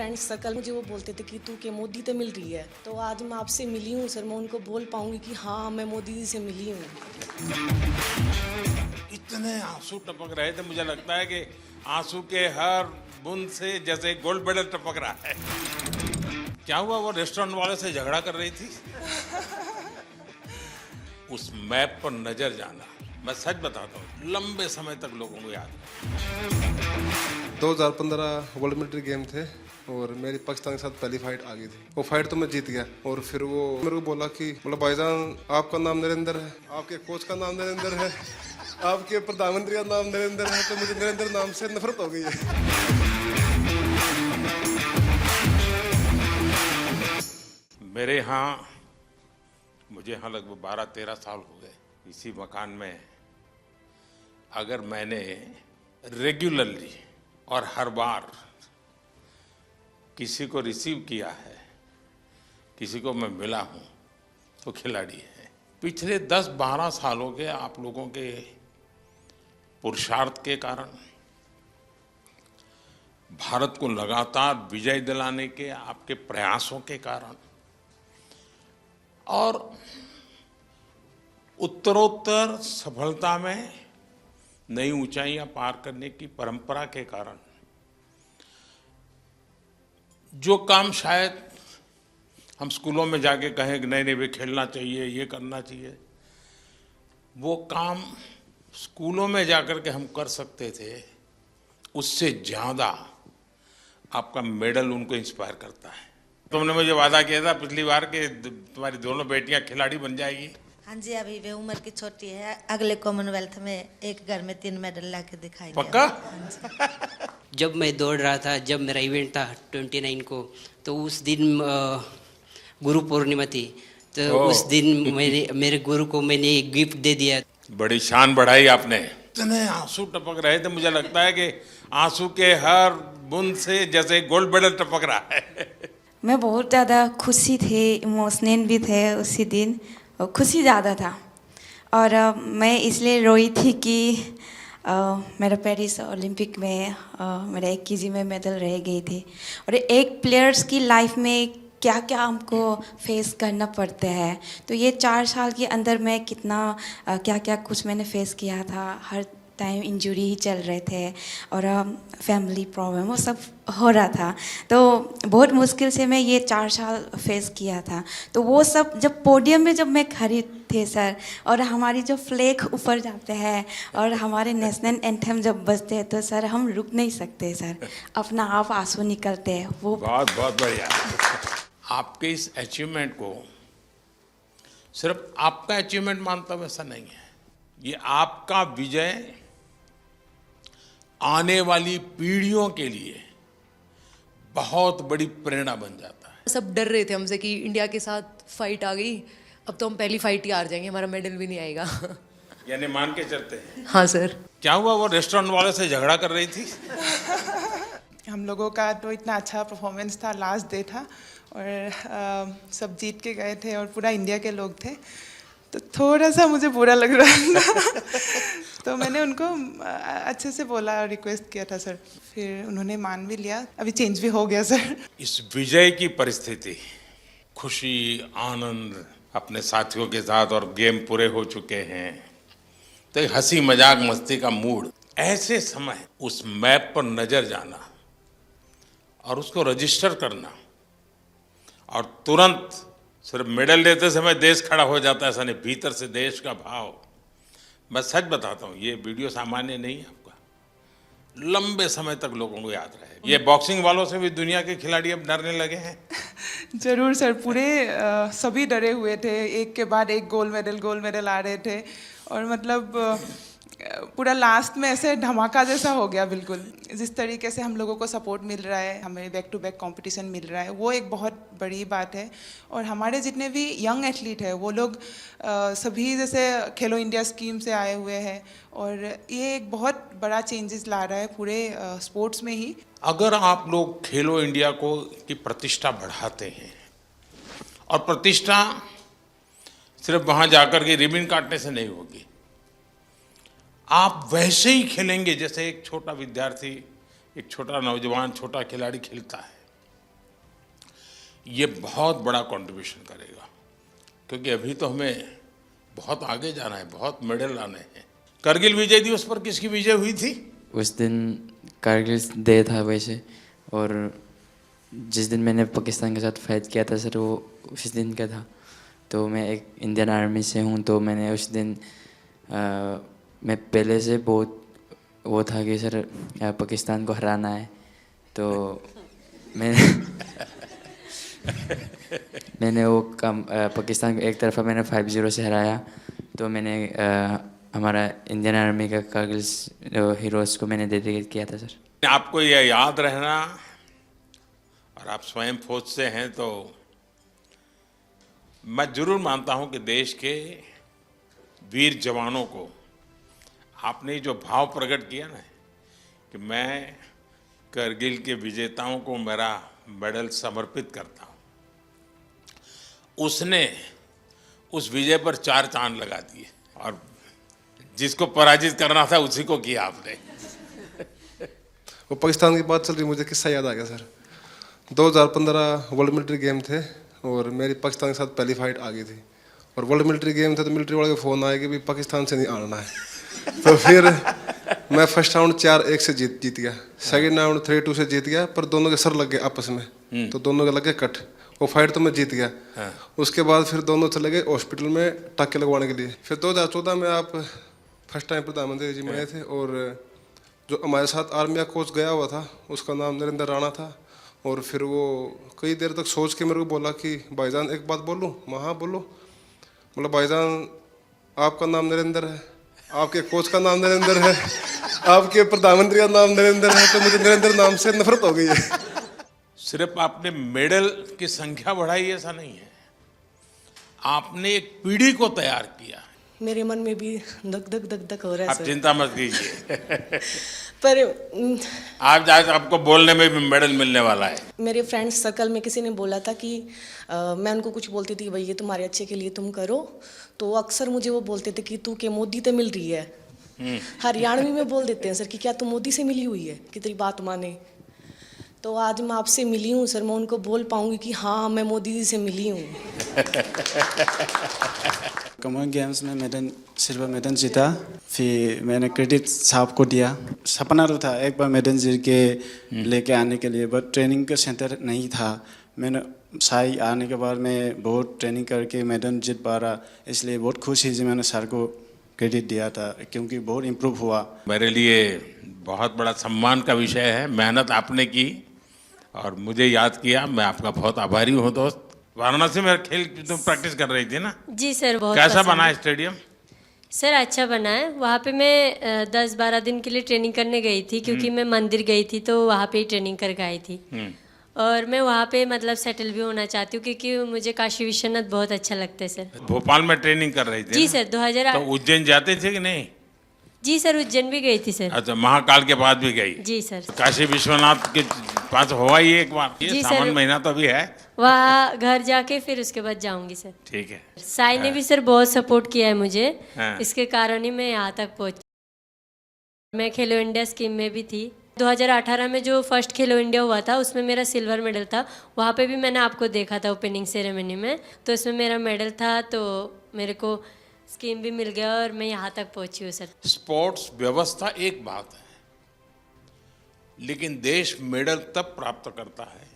Friend circle मुझे वो बोलते थे कि तू के मोदी से मिल रही है, तो आज मैं आपसे मिली हूँ सर, मैं उनको बोल पाऊंगी कि हाँ मैं मोदी जी से मिली हूँ। इतने आंसू टपक रहे थे, मुझे लगता है कि आंसू के हर बूंद से जैसे गोल्ड मेडल टपक रहा है। क्या हुआ, वो रेस्टोरेंट वाले से झगड़ा कर रही थी? उस मैप पर नजर जाना, मैं सच बताता हूँ, लंबे समय तक लोगों को याद है। 2015 वर्ल्ड मिलिट्री गेम थे और मेरी पाकिस्तान के साथ पहली फाइट आ गई थी। वो फाइट तो मैं जीत गया और फिर वो मेरे को बोला कि बोला भाईजान आपका नाम नरेंद्र है, आपके कोच का नाम नरेंद्र है, आपके प्रधानमंत्री का नाम नरेंद्र है, तो मुझे नरेंद्र नाम से नफरत हो गई है। मेरे यहाँ, मुझे यहाँ लगभग 12-13 साल हो गए इसी मकान में। अगर मैंने रेगुलरली और हर बार किसी को रिसीव किया है, किसी को मैं मिला हूँ, तो खिलाड़ी है। पिछले 10-12 सालों के आप लोगों के पुरुषार्थ के कारण, भारत को लगातार विजय दिलाने के आपके प्रयासों के कारण और उत्तरोत्तर सफलता में नई ऊंचाइयां पार करने की परंपरा के कारण, जो काम शायद हम स्कूलों में जाके कहें कि नहीं नहीं भाई खेलना चाहिए, ये करना चाहिए, वो काम स्कूलों में जाकर के हम कर सकते थे, उससे ज़्यादा आपका मेडल उनको इंस्पायर करता है। तुमने मुझे वादा किया था पिछली बार कि तुम्हारी दोनों बेटियां खिलाड़ी बन जाएगी। हाँ जी, अभी वे उम्र की छोटी है, अगले कॉमनवेल्थ में एक घर में 3 मेडल ला के दिखाएंगे। पक्का? जब मैं दौड़ रहा था, जब मेरा इवेंट था 29 को, तो उस दिन गुरु पूर्णिमा थी, तो उस दिन मेरे गुरु को मैंने एक गिफ्ट दे दिया। बड़ी शान बढ़ाई आपने। इतने आंसू टपक रहे थे, मुझे लगता है कि आंसू के हर बूंद से जैसे गोल्ड मेडल टपक रहा है। मैं बहुत ज़्यादा खुशी थी, इमोशनल भी थे उसी दिन, और खुशी ज़्यादा था। और मैं इसलिए रोई थी कि मेरा पेरिस ओलंपिक में मेरा 1 केजी में मेडल रह गई थी। और एक प्लेयर्स की लाइफ में क्या क्या हमको फेस करना पड़ता है, तो ये 4 साल के अंदर मैं कितना क्या क्या कुछ मैंने फेस किया था। हर टाइम इंजरी ही चल रहे थे और फैमिली प्रॉब्लम वो सब हो रहा था, तो बहुत मुश्किल से मैं ये 4 साल फेस किया था। तो वो सब जब पोडियम में जब मैं खड़ी थी सर, और हमारी जो फ्लैग ऊपर जाते हैं और हमारे नेशनल एंथम जब बजते हैं, तो सर हम रुक नहीं सकते सर, अपना आप आंसू निकलते हैं। वो बहुत बहुत बढ़िया। आपके इस अचीवमेंट को सिर्फ आपका अचीवमेंट मानता हूं, ऐसा नहीं है। ये आपका विजय आने वाली पीढ़ियों के लिए बहुत बड़ी प्रेरणा बन जाता है। सब डर रहे थे हमसे कि इंडिया के साथ फाइट आ गई, अब तो हम पहली फाइट ही हार जाएंगे, हमारा मेडल भी नहीं आएगा। यानी मान के चलते हैं। हाँ सर। क्या हुआ, वो रेस्टोरेंट वाले से झगड़ा कर रही थी? हम लोगों का तो इतना अच्छा परफॉर्मेंस था, लास्ट डे था और सब जीत के गए थे और पूरा इंडिया के लोग थे, तो थोड़ा सा मुझे बुरा लग रहा था। तो मैंने उनको अच्छे से बोला और रिक्वेस्ट किया था सर, फिर उन्होंने मान भी लिया, अभी चेंज भी हो गया सर। इस विजय की परिस्थिति, खुशी, आनंद अपने साथियों के साथ, और गेम पूरे हो चुके हैं, तो एक हंसी मजाक मस्ती का मूड, ऐसे समय उस मैप पर नजर जाना और उसको रजिस्टर करना, और तुरंत सिर्फ मेडल लेते समय देश खड़ा हो जाता है, ऐसा नहीं, भीतर से देश का भाव। मैं सच बताता हूँ, ये वीडियो सामान्य नहीं है, आपका लंबे समय तक लोगों को याद रहेगा। ये बॉक्सिंग वालों से भी दुनिया के खिलाड़ी अब डरने लगे हैं। जरूर सर, पूरे सभी डरे हुए थे, एक के बाद एक गोल्ड मेडल आ रहे थे, और मतलब पूरा लास्ट में ऐसे धमाका जैसा हो गया बिल्कुल। जिस तरीके से हम लोगों को सपोर्ट मिल रहा है, हमें बैक टू बैक कंपटीशन मिल रहा है, वो एक बहुत बड़ी बात है। और हमारे जितने भी यंग एथलीट हैं, वो लोग सभी जैसे खेलो इंडिया स्कीम से आए हुए हैं, और ये एक बहुत बड़ा चेंजेस ला रहा है पूरे स्पोर्ट्स में ही। अगर आप लोग खेलो इंडिया को की प्रतिष्ठा बढ़ाते हैं, और प्रतिष्ठा सिर्फ वहाँ जाकर के रिबन काटने से नहीं होगी, आप वैसे ही खेलेंगे जैसे एक छोटा विद्यार्थी, एक छोटा नौजवान, छोटा खिलाड़ी खेलता है। ये बहुत बड़ा कंट्रीब्यूशन करेगा, क्योंकि अभी तो हमें बहुत आगे जाना है, बहुत मेडल लाने हैं। करगिल विजय दिवस पर किसकी विजय हुई थी? उस दिन कारगिल डे था वैसे, और जिस दिन मैंने पाकिस्तान के साथ फाइट किया था सर, वो उस दिन का था। तो मैं एक इंडियन आर्मी से हूँ, तो मैंने उस दिन मैं पहले से बहुत वो था कि सर पाकिस्तान को हराना है। तो मैंने वो काम पाकिस्तान को एक तरफा मैंने 5-0 से हराया। तो मैंने हमारा इंडियन आर्मी का कारगिल हीरोज़ को मैंने डेडिकेट किया था सर। आपको यह याद रहना, और आप स्वयं फौज से हैं, तो मैं जरूर मानता हूं कि देश के वीर जवानों को आपने जो भाव प्रकट किया ना कि मैं करगिल के विजेताओं को मेरा मेडल समर्पित करता हूं, उसने उस विजय पर 4 चांद लगा दिए, और जिसको पराजित करना था उसी को किया आपने। वो पाकिस्तान की बात चल रही, मुझे किस्सा याद आ गया सर। 2015 वर्ल्ड मिलिट्री गेम थे और मेरी पाकिस्तान के साथ पहली फाइट आ गई थी, और वर्ल्ड मिलिट्री गेम था तो मिलिट्री वाले को फ़ोन आया कि भी पाकिस्तान से नहीं आना है। तो फिर मैं फर्स्ट राउंड 4-1 से जीत गया, सेकंड राउंड 3-2 से जीत गया, पर दोनों के सर लग गए आपस में, तो दोनों के लगे कट। वो फाइट तो मैं जीत गया। उसके बाद फिर दोनों चले गए हॉस्पिटल में टाँके लगवाने के लिए। फिर 2014 में आप फर्स्ट टाइम प्रधानमंत्री जी में आए थे, और जो हमारे साथ आर्मी का कोच गया हुआ था उसका नाम नरेंद्र राणा था। और फिर वो कई देर तक सोच के मेरे को बोला कि भाईजान एक बात बोलूँ? मैं हाँ बोलो। बोला भाईजान आपका नाम नरेंद्र है, आपके कोच का नाम नरेंद्र है, आपके प्रधानमंत्री का नाम नरेंद्र है, तो मुझे नरेंद्र नाम से नफरत हो गई है। सिर्फ आपने मेडल की संख्या बढ़ाई ऐसा नहीं है, आपने एक पीढ़ी को तैयार किया। मेरे मन में भी धक धक धक धक हो रहा है आप सर। चिंता मत कीजिए। पर आज आपको बोलने में भी मेडल मिलने वाला है। मेरे फ्रेंड्स सर्कल में किसी ने बोला था कि मैं उनको कुछ बोलती थी, भाई ये तुम्हारे अच्छे के लिए तुम करो, तो अक्सर मुझे वो बोलते थे कि तू के मोदी से मिल रही है। हरियाणवी में बोल देते हैं सर कि क्या तू मोदी से मिली हुई है कि तेरी बात माने। तो आज मैं आपसे मिली हूँ सर, मैं उनको बोल पाऊंगी कि हाँ मैं मोदी जी से मिली हूँ। कॉमन गेम्स में मेडल, सिल्वर मेडल जीता, फिर मैंने क्रेडिट साहब को दिया। सपना तो था एक बार मेडल जीत के लेके आने के लिए, बट ट्रेनिंग का सेंटर नहीं था। मैंने साई आने के बाद मैं बहुत ट्रेनिंग करके मेडल जीत पा रहा, इसलिए बहुत खुश है जी मैंने सर को क्रेडिट दिया था, क्योंकि बहुत इम्प्रूव हुआ। मेरे लिए बहुत बड़ा सम्मान का विषय है। मेहनत आपने की और मुझे याद किया, मैं आपका बहुत आभारी हूँ दोस्त। वाराणसी में खेल तुम प्रैक्टिस कर रही थी ना? जी सर, बहुत कैसा बना है स्टेडियम? सर अच्छा बना है। वहाँ पे मैं 10-12 दिन के लिए ट्रेनिंग करने गई थी, क्योंकि मैं मंदिर गई थी तो वहाँ पे ही ट्रेनिंग करके आई थी। और मैं वहाँ पे मतलब सेटल भी होना चाहती हूँ, क्योंकि मुझे काशी विश्वनाथ बहुत अच्छा लगता है सर। भोपाल में ट्रेनिंग कर रही थी? जी सर, 2008। तो उज्जैन जाते थे कि नहीं? जी सर, उज्जैन भी गई थी सर। अच्छा, महाकाल के बाद भी गई? जी सर। काशी विश्वनाथ के पास हुआ ही एक बार? ये सावन महीना तो अभी है, वहाँ घर जाके फिर उसके बाद जाऊंगी सर। ठीक है। साई ने भी सर बहुत सपोर्ट किया है मुझे, हाँ। इसके कारण ही मैं यहाँ तक पहुँची। मैं खेलो इंडिया स्कीम में भी थी। 2018 में जो फर्स्ट खेलो इंडिया हुआ था उसमें मेरा सिल्वर मेडल था। वहाँ पे भी मैंने आपको देखा था ओपनिंग सेरेमनी में, तो इसमें मेरा मेडल था, तो मेरे को स्कीम भी मिल गया और मैं यहाँ तक पहुँची हूँ सर। स्पोर्ट्स व्यवस्था एक बात है, लेकिन देश मेडल तब प्राप्त करता है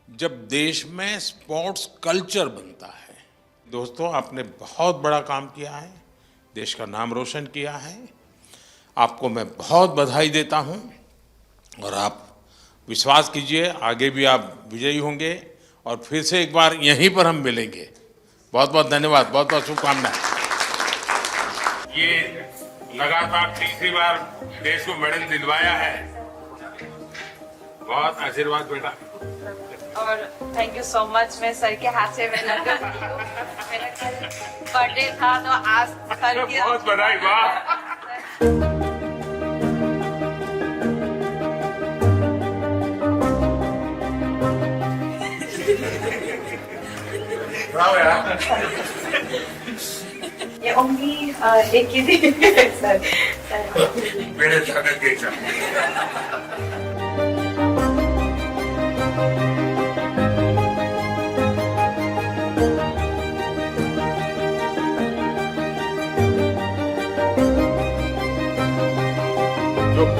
जब देश में स्पोर्ट्स कल्चर बनता है। दोस्तों, आपने बहुत बड़ा काम किया है, देश का नाम रोशन किया है। आपको मैं बहुत बधाई देता हूं, और आप विश्वास कीजिए आगे भी आप विजयी होंगे, और फिर से एक बार यहीं पर हम मिलेंगे। बहुत बहुत धन्यवाद, बहुत बहुत शुभकामनाएं। ये लगातार तीसरी बार देश को मेडल दिलवाया है। बहुत आशीर्वाद बेटा। और थैंक यू सो मच। मैं सर के हाथ से मेरा बर्थडे था, तो आज सर की बहुत बधाई। वाह, bravo यार। ये ओनली एक ही थी सर। मेरे साथ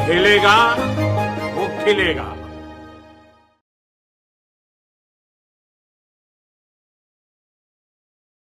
खेलेगा वो खिलेगा।